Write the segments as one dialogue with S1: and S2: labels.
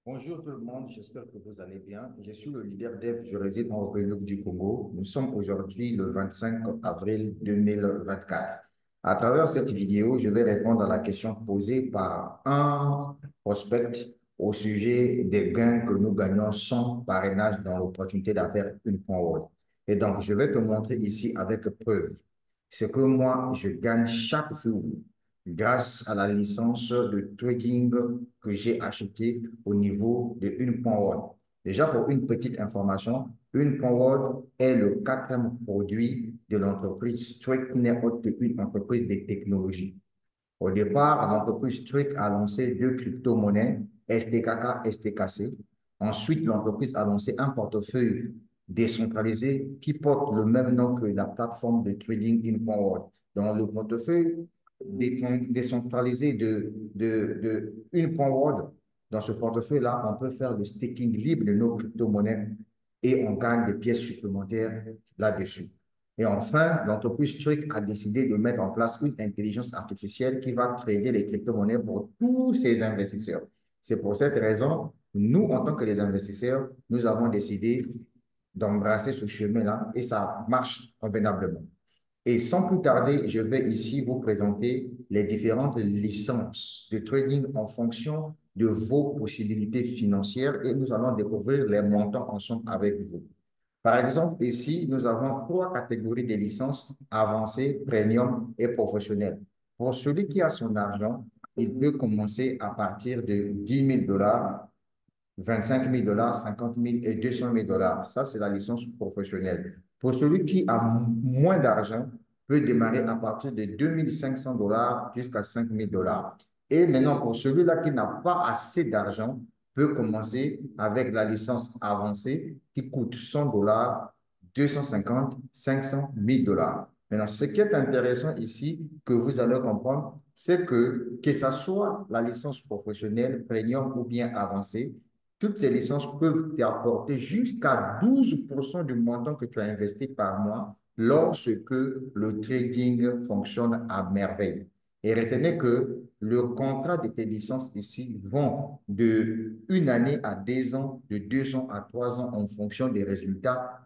S1: Bonjour tout le monde, j'espère que vous allez bien. Je suis le leader dev, je réside en République du Congo. Nous sommes aujourd'hui le 25 avril 2024. À travers cette vidéo, je vais répondre à la question posée par un prospect au sujet des gains que nous gagnons sans parrainage dans l'opportunité d'affaires une World. Et donc, je vais te montrer ici avec preuve ce que moi, je gagne chaque jour grâce à la licence de trading que j'ai achetée au niveau de Une.World. Déjà, pour une petite information, Une.World est le quatrième produit de l'entreprise Strict, qui n'est autre qu'une entreprise de technologie. Au départ, l'entreprise Strict a lancé deux crypto-monnaies, STKK, STKC. Ensuite, l'entreprise a lancé un portefeuille décentralisé qui porte le même nom que la plateforme de trading In.World. Dans le portefeuille décentralisé de In.World, dans ce portefeuille-là, on peut faire le staking libre de nos crypto-monnaies et on gagne des pièces supplémentaires là-dessus. Et enfin, l'entreprise Trick a décidé de mettre en place une intelligence artificielle qui va trader les crypto-monnaies pour tous ses investisseurs. C'est pour cette raison, nous, en tant que les investisseurs, nous avons décidé d'embrasser ce chemin-là et ça marche convenablement. Et sans plus tarder, je vais ici vous présenter les différentes licences de trading en fonction de vos possibilités financières et nous allons découvrir les montants ensemble avec vous. Par exemple, ici, nous avons trois catégories de licences avancées, premium et professionnelles. Pour celui qui a son argent, il peut commencer à partir de 10 000 $, 25 000 $, 50 000 et 200 000 $. Ça, c'est la licence professionnelle. Pour celui qui a moins d'argent, peut démarrer à partir de 2 500 $ jusqu'à 5 000 $. Et maintenant, pour celui-là qui n'a pas assez d'argent, peut commencer avec la licence avancée qui coûte 100 $, 250, 500, 1000 $. Maintenant, ce qui est intéressant ici, que vous allez comprendre, c'est que ça soit la licence professionnelle, premium ou bien avancée, toutes ces licences peuvent t'apporter jusqu'à 12% du montant que tu as investi par mois lorsque le trading fonctionne à merveille. Et retenez que le contrat de tes licences ici vont de une année à 2 ans, de 2 ans à 3 ans en fonction des résultats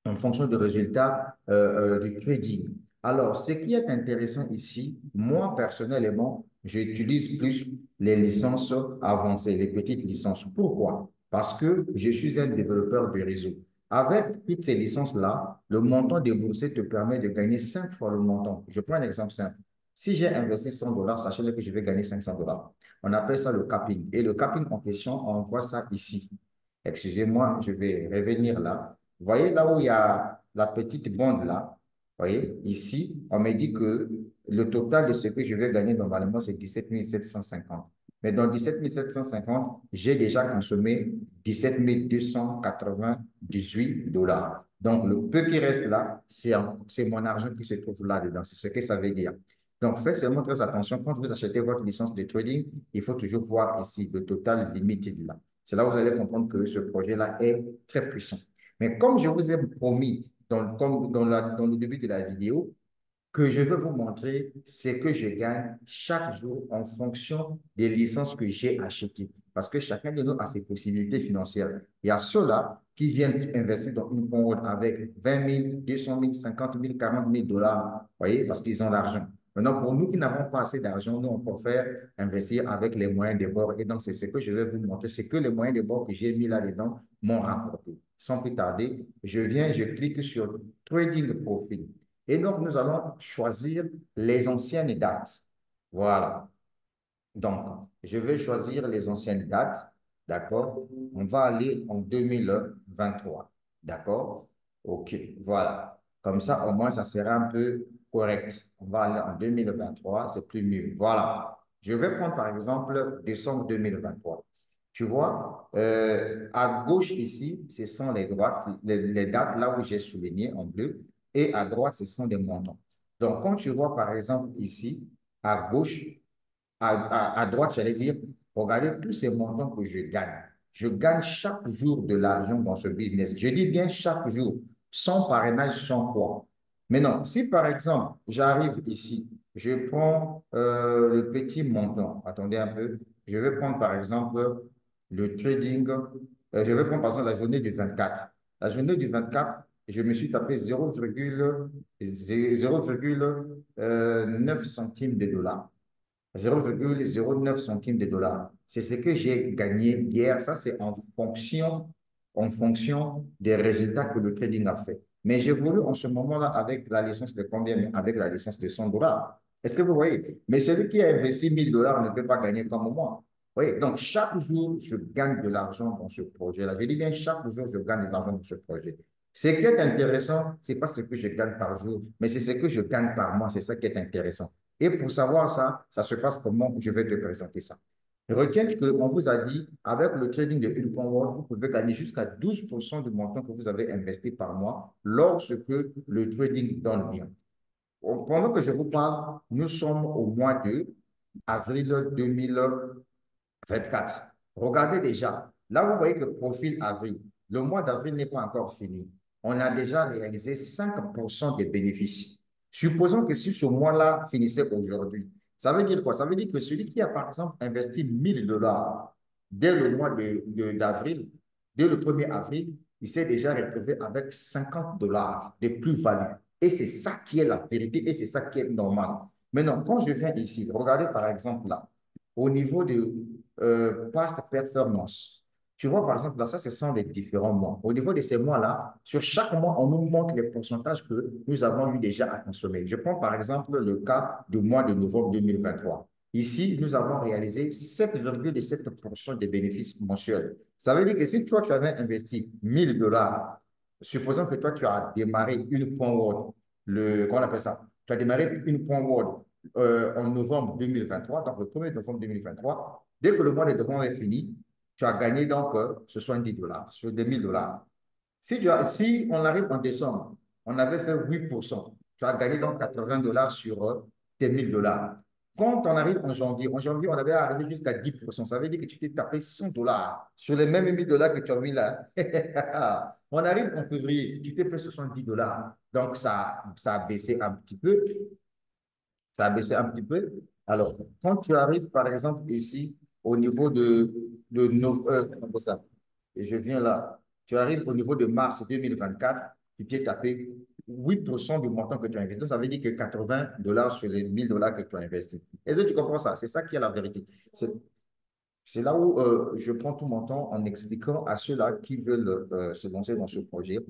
S1: en fonction des résultats du trading. Alors, ce qui est intéressant ici, moi personnellement, j'utilise plus les licences avancées, les petites licences. Pourquoi? Parce que je suis un développeur de réseau. Avec toutes ces licences-là, le montant déboursé te permet de gagner 5 fois le montant. Je prends un exemple simple. Si j'ai investi 100 $, sachez que je vais gagner 500 $. On appelle ça le capping. Et le capping en question, on voit ça ici. Excusez-moi, je vais revenir là. Vous voyez là où il y a la petite bande là? Vous voyez, ici, on me dit que le total de ce que je vais gagner normalement, c'est 17 750. Mais dans 17 750, j'ai déjà consommé 17 298 $. Donc, le peu qui reste là, c'est mon argent qui se trouve là-dedans. C'est ce que ça veut dire. Donc, faites seulement très attention. Quand vous achetez votre licence de trading, il faut toujours voir ici le total limité là. C'est là où vous allez comprendre que ce projet-là est très puissant. Mais comme je vous ai promis comme dans le début de la vidéo, que je veux vous montrer, c'est que je gagne chaque jour en fonction des licences que j'ai achetées. Parce que chacun de nous a ses possibilités financières. Il y a ceux-là qui viennent investir dans une compte avec 20 000, 200 000, 50 000, 40 000 $, vous voyez, parce qu'ils ont l'argent. Maintenant, pour nous qui n'avons pas assez d'argent, nous, on préfère investir avec les moyens de bord. Et donc, c'est ce que je vais vous montrer. C'est que les moyens de bord que j'ai mis là-dedans m'ont rapporté. Sans plus tarder, je clique sur Trading Profit. Et donc, nous allons choisir les anciennes dates. Voilà. Donc, je vais choisir les anciennes dates. D'accord? On va aller en 2023. D'accord? OK. Voilà. Comme ça, au moins, ça sera un peu correct. On va aller en 2023. C'est plus mieux. Voilà. Je vais prendre, par exemple, décembre 2023. Tu vois, à gauche ici, ce sont les dates là où j'ai souligné en bleu. Et à droite, ce sont des montants. Donc, quand tu vois, par exemple, ici, à gauche, à droite, j'allais dire, regardez tous ces montants que je gagne. Je gagne chaque jour de l'argent dans ce business. Je dis bien chaque jour, sans parrainage, sans quoi. Maintenant, si par exemple, j'arrive ici, je prends le petit montant. Attendez un peu. Je vais prendre par exemple le trading, je vais prendre par exemple la journée du 24. La journée du 24, je me suis tapé 0,9 centimes de dollars. 0,09 centimes de dollars. C'est ce que j'ai gagné hier. Ça, c'est en fonction des résultats que le trading a fait. Mais j'ai voulu en ce moment-là avec la licence de combien? Mais avec la licence de 100 dollars. Est-ce que vous voyez? Mais celui qui a investi 1000 dollars ne peut pas gagner comme moi. Oui, donc chaque jour, je gagne de l'argent dans ce projet-là. Je dis bien, chaque jour, je gagne de l'argent dans ce projet. Ce qui est intéressant, ce n'est pas ce que je gagne par jour, mais c'est ce que je gagne par mois. C'est ça qui est intéressant. Et pour savoir ça, ça se passe comment? Je vais te présenter ça. Retiens qu'on vous a dit, avec le trading de une World, vous pouvez gagner jusqu'à 12% du montant que vous avez investi par mois lorsque le trading donne bien. Pendant que je vous parle, nous sommes au mois de avril 2024. Regardez déjà, là vous voyez que profil avril, le mois d'avril n'est pas encore fini. On a déjà réalisé 5% des bénéfices. Supposons que si ce mois-là finissait aujourd'hui, ça veut dire quoi? Ça veut dire que celui qui a par exemple investi 1000 dollars dès le mois d'avril, dès le 1er avril, il s'est déjà retrouvé avec 50 dollars de plus-value. Et c'est ça qui est la vérité et c'est ça qui est normal. Maintenant, quand je viens ici, regardez par exemple là, au niveau de past performance. Tu vois, par exemple, là, ça, ce sont les différents mois. Au niveau de ces mois-là, sur chaque mois, on nous montre les pourcentages que nous avons eu déjà à consommer. Je prends par exemple le cas du mois de novembre 2023. Ici, nous avons réalisé 7,7% des bénéfices mensuels. Ça veut dire que si toi, tu avais investi 1000 dollars, supposons que toi, tu as démarré une point word, comment on appelle ça? Tu as démarré une point word en novembre 2023, donc le 1er novembre 2023, dès que le mois de novembre est fini, tu as gagné donc 70 dollars sur des 1000 dollars. Si on arrive en décembre, on avait fait 8%, tu as gagné donc 80 dollars sur tes 1000 dollars. Quand on arrive en janvier, on avait arrivé jusqu'à 10%. Ça veut dire que tu t'es tapé 100 dollars sur les mêmes 1000 dollars que tu as mis là. On arrive en février, tu t'es fait 70 dollars. Donc, ça a baissé un petit peu. Ça a baissé un petit peu. Alors, quand tu arrives, par exemple, ici, au niveau de comment on appelle ça? Et je viens là. Tu arrives au niveau de mars 2024, tu t'es tapé 8% du montant que tu as investi. Donc, ça veut dire que 80 dollars sur les 1000 dollars que tu as investi. Est-ce que tu comprends ça? C'est ça qui est la vérité. C'est là où je prends tout mon temps en expliquant à ceux-là qui veulent se lancer dans ce projet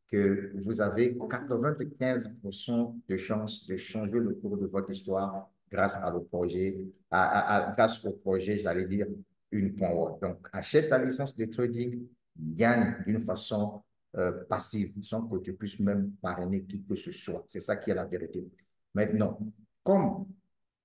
S1: que vous avez 95% de chances de changer le cours de votre histoire grâce à le projet, grâce au projet, j'allais dire, une point word. Donc, achète ta licence de trading, gagne d'une façon passive, sans que tu puisses même parrainer qui que ce soit. C'est ça qui est la vérité. Maintenant, comme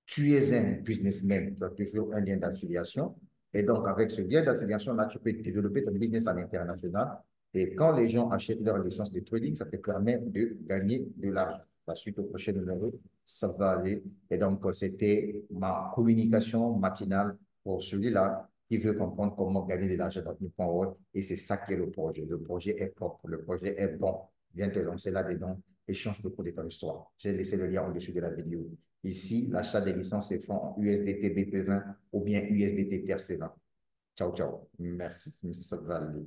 S1: tu es un businessman, tu as toujours un lien d'affiliation. Et donc, avec ce lien d'affiliation-là, tu peux développer ton business à l'international. Et quand les gens achètent leur licence de trading, ça te permet de gagner de l'argent. La suite au prochain numéro, ça va aller. Et donc, c'était ma communication matinale pour celui-là qui veut comprendre comment gagner de l'argent dans une point word. Et c'est ça qui est le projet. Le projet est propre, le projet est bon. Viens te lancer là-dedans et change le cours de ton histoire. J'ai laissé le lien en dessous de la vidéo. Ici, l'achat des licences se fait en USDT BP20 ou bien USDT TRC20. Ciao, ciao. Merci, Mr. Valley.